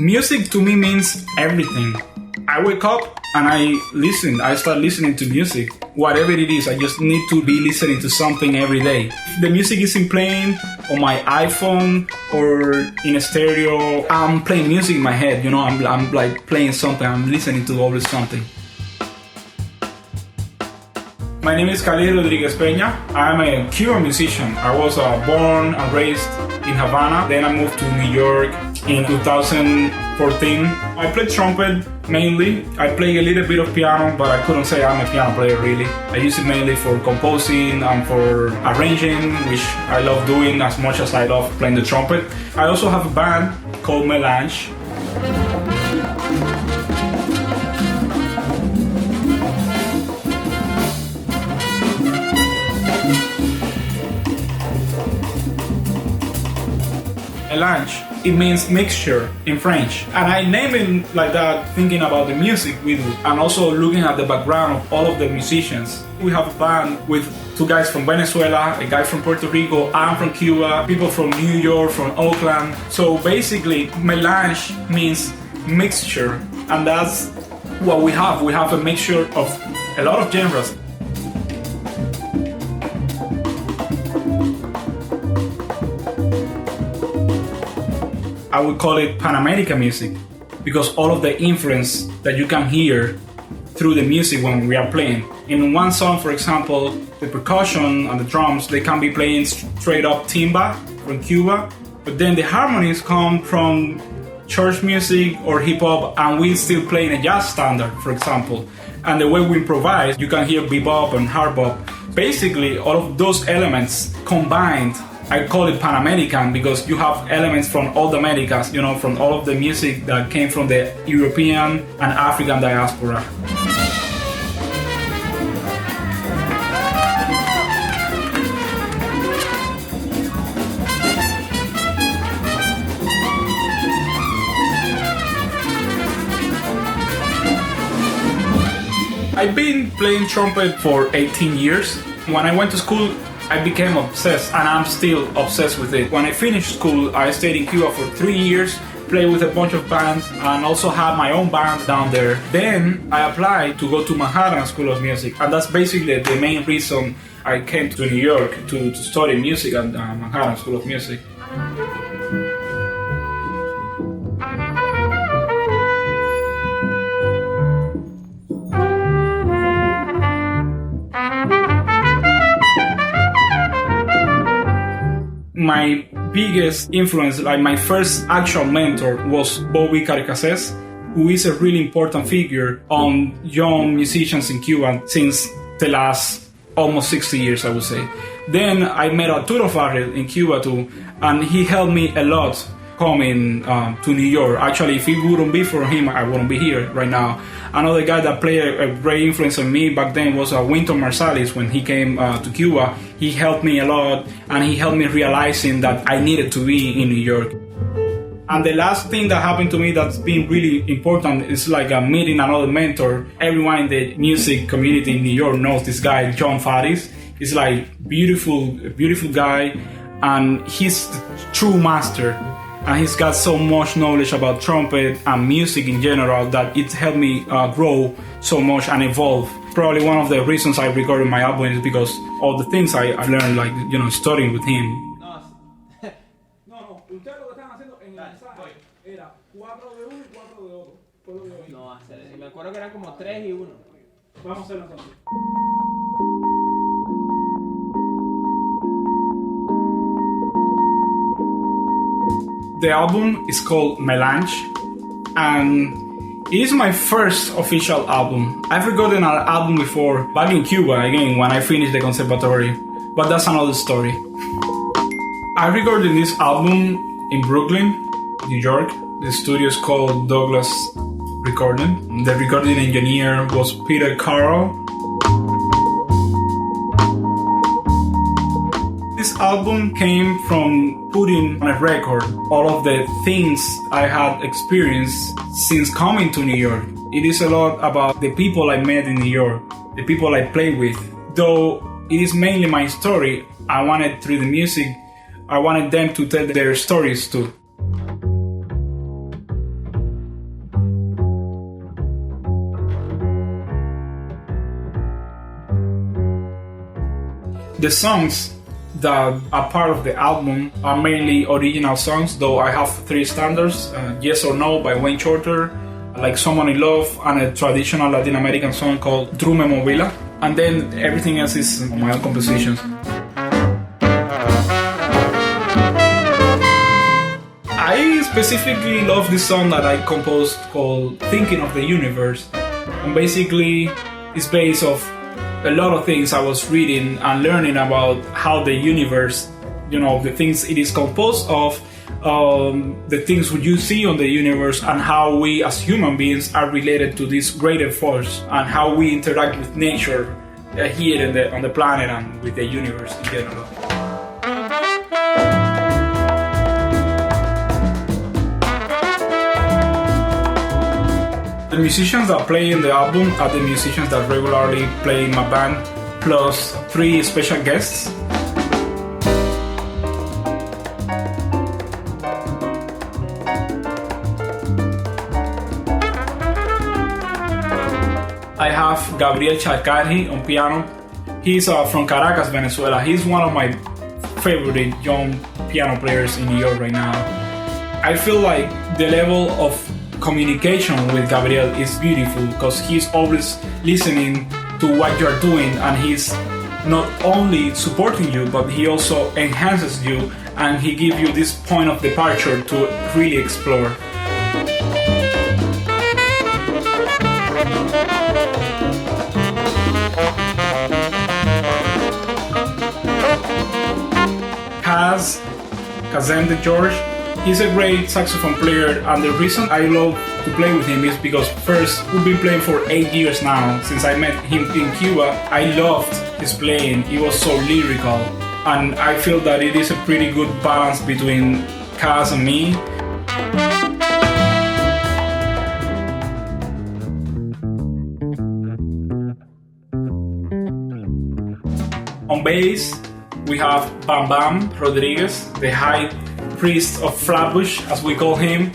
Music to me means everything. I wake up and I start listening to music. Whatever it is, I just need to be listening to something every day. If the music isn't playing on my iPhone or in a stereo, I'm playing music in my head, you know, I'm like playing something, I'm listening to always something. My name is Kalí Rodríguez-Peña. I'm a Cuban musician. I was born and raised in Havana. Then I moved to New York in 2014. I play trumpet mainly. I play a little bit of piano, but I couldn't say I'm a piano player really. I use it mainly for composing and for arranging, which I love doing as much as I love playing the trumpet. I also have a band called Mélange. Mélange, it means mixture in French, and I named it like that thinking about the music we do and also looking at the background of all of the musicians. We have a band with two guys from Venezuela, a guy from Puerto Rico, I'm from Cuba, people from New York, from Oakland. So basically Mélange means mixture, and that's what we have. We have a mixture of a lot of genres. I would call it Pan-American music because all of the influence that you can hear through the music when we are playing. In one song, for example, the percussion and the drums, they can be playing straight up timba from Cuba, but then the harmonies come from church music or hip hop, and we still playing a jazz standard, for example. And the way we improvise, you can hear bebop and hard bop. Basically, all of those elements combined, I call it Pan-American because you have elements from all the Americas, you know, from all of the music that came from the European and African diaspora. I've been playing trumpet for 18 years. When I went to school, I became obsessed, and I'm still obsessed with it. When I finished school, I stayed in Cuba for 3 years, played with a bunch of bands, and also had my own band down there. Then I applied to go to Manhattan School of Music, and that's basically the main reason I came to New York to study music at Manhattan School of Music. My biggest influence, like my first actual mentor, was Bobby Carcassés, who is a really important figure on young musicians in Cuba since the last almost 60 years, I would say. Then I met Arturo Farrell in Cuba too, and he helped me a lot coming to New York. Actually, if it wouldn't be for him, I wouldn't be here right now. Another guy that played a great influence on me back then was Wynton Marsalis. When he came to Cuba, he helped me a lot, and he helped me realizing that I needed to be in New York. And the last thing that happened to me that's been really important is like meeting another mentor. Everyone in the music community in New York knows this guy, John Faris. He's like beautiful guy, and he's the true master. And he's got so much knowledge about trumpet and music in general that it helped me grow so much and evolve. Probably one of the reasons I recorded my album is because all the things I learned, like, you know, studying with him. No, ustedes lo que están haciendo en el ensayo era 4 de uno y 4 de otro. Fue lo que yo vi. No, me acuerdo que eran como 3 y 1. Vamos a hacerlo entonces. The album is called Mélange, and it is my first official album. I've recorded an album before, back in Cuba, again, when I finished the conservatory, but that's another story. I recorded this album in Brooklyn, New York. The studio is called Douglas Recording. The recording engineer was Peter Carroll. This album came from putting on a record all of the things I had experienced since coming to New York. It is a lot about the people I met in New York, the people I played with. Though it is mainly my story, I wanted through the music, I wanted them to tell their stories too. The songs that are part of the album are mainly original songs, though I have 3 standards: Yes or No by Wayne Shorter, Like Someone in Love, and a traditional Latin American song called Drume Movila. And then everything else is my own compositions. I specifically love this song that I composed called Thinking of the Universe. And basically it's based off a lot of things I was reading and learning about how the universe, the things it is composed of, the things you see on the universe, and how we as human beings are related to this greater force, and how we interact with nature here on the planet and with the universe in general. The musicians that play in the album are the musicians that regularly play in my band, plus 3 special guests. I have Gabriel Charcarri on piano. He's from Caracas, Venezuela. He's one of my favorite young piano players in New York right now. I feel like the level of communication with Gabriel is beautiful because he's always listening to what you're doing, and he's not only supporting you, but he also enhances you, and he gives you this point of departure to really explore. Kazem George. He's a great saxophone player, and the reason I love to play with him is because first, we've been playing for 8 years now. Since I met him in Cuba, I loved his playing. He was so lyrical, and I feel that it is a pretty good balance between Kaz and me. On bass, we have Bam Bam Rodriguez, the high priest of Flatbush, as we call him.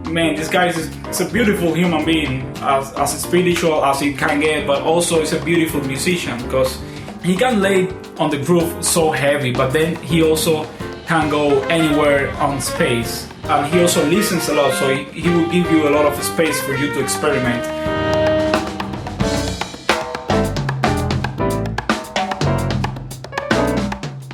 Man, this guy is a beautiful human being, as spiritual as he can get, but also is a beautiful musician because he can lay on the groove so heavy, but then he also can go anywhere on space. And he also listens a lot, so he will give you a lot of space for you to experiment.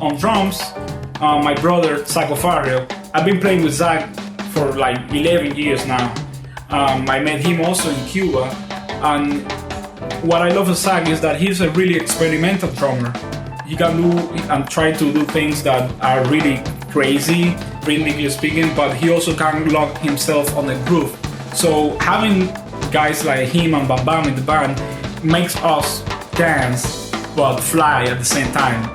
On drums, my brother Zach O'Farrell. I've been playing with Zach for like 11 years now. I met him also in Cuba, and what I love of Zach is that he's a really experimental drummer. He can do and try to do things that are really crazy, rhythmically speaking, but he also can lock himself on the groove. So having guys like him and Bam Bam in the band makes us dance but fly at the same time.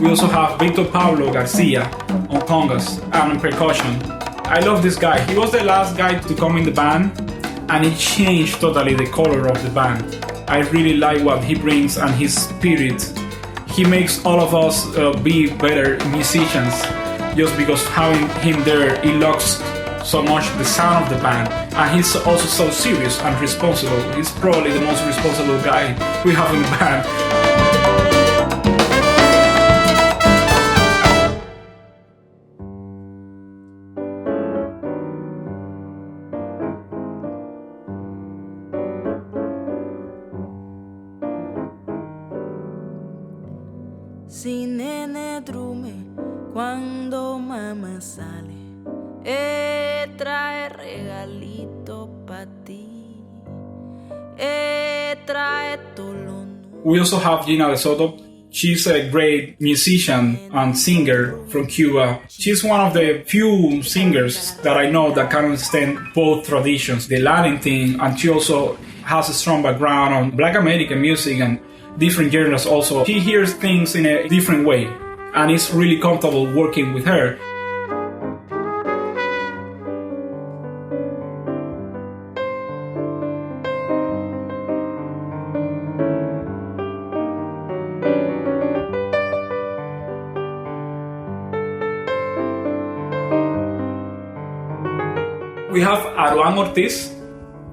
We also have Victor Pablo Garcia on congas and on percussion. I love this guy. He was the last guy to come in the band, and he changed totally the color of the band. I really like what he brings and his spirit. He makes all of us be better musicians just because having him there, it locks so much the sound of the band. And he's also so serious and responsible. He's probably the most responsible guy we have in the band. Si nene drume cuando mamá sale, trae regalito pa' ti, trae tolón. We also have Gina De Soto. She's a great musician and singer from Cuba. She's one of the few singers that I know that can understand both traditions, the Latin thing, and she also has a strong background on Black American music and different genres also. She hears things in a different way, and it's really comfortable working with her. We have Aruan Ortiz.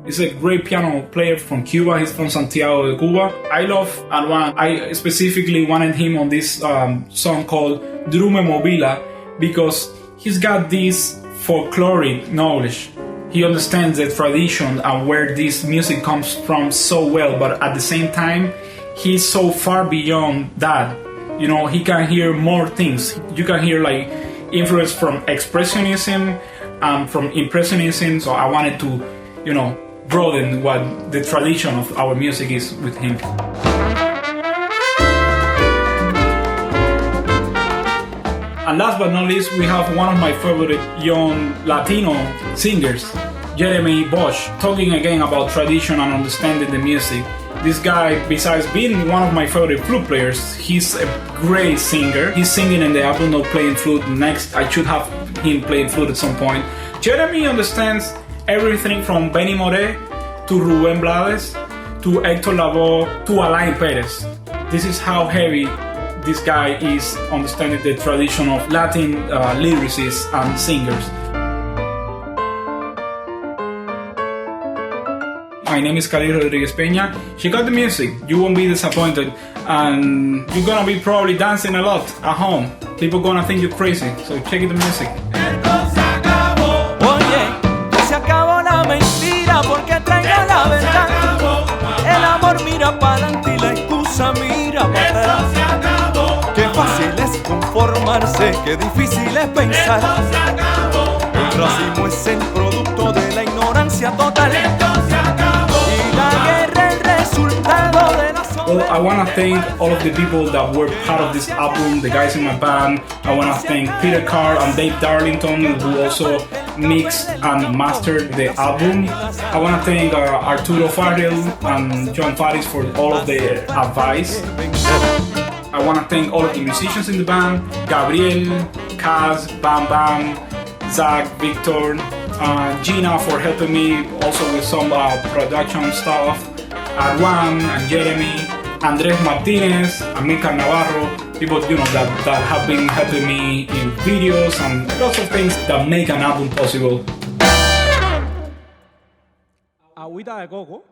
He's a great piano player from Cuba. He's from Santiago de Cuba. I love Aruan. I specifically wanted him on this song called Drume Mobila because he's got this folkloric knowledge. He understands the tradition and where this music comes from so well, but at the same time, he's so far beyond that. You know, he can hear more things. You can hear like influence from expressionism and from impressionism. So I wanted to, you know, broaden what the tradition of our music is with him. And last but not least, we have one of my favorite young Latino singers, Jeremy Bosch, talking again about tradition and understanding the music. This guy, besides being one of my favorite flute players, he's a great singer. He's singing in the album of playing flute. Next, I should have him playing flute at some point. Jeremy understands everything from Benny Moré to Rubén Blades to Héctor Lavoe to Alain Perez. This is how heavy this guy is understanding the tradition of Latin lyricists and singers. My name is Kalí Rodríguez-Peña. Check out the music, you won't be disappointed, and you're gonna be probably dancing a lot at home. People gonna think you're crazy, so check out the music. Oye, se acabó la mentira porque traigo la verdad. El amor mira para adelante y la excusa mira para atrás. Qué fácil es conformarse, qué difícil es pensar. El racismo es el producto de la ignorancia total. Y la guerra el resultado de la soledad. Well, I want to thank all of the people that were part of this album, the guys in my band. I want to thank Peter Carr and Dave Darlington, who also mixed and mastered the album. I want to thank Arturo Farrell and John Faris for all of their advice. I want to thank all of the musicians in the band, Gabriel, Kaz, Bam Bam, Zach, Victor, Gina for helping me also with some production stuff, Arwan and Jeremy, Andrés Martínez, and Mika Navarro, people that have been helping me in videos and lots of things that make an album possible. Agüita de coco.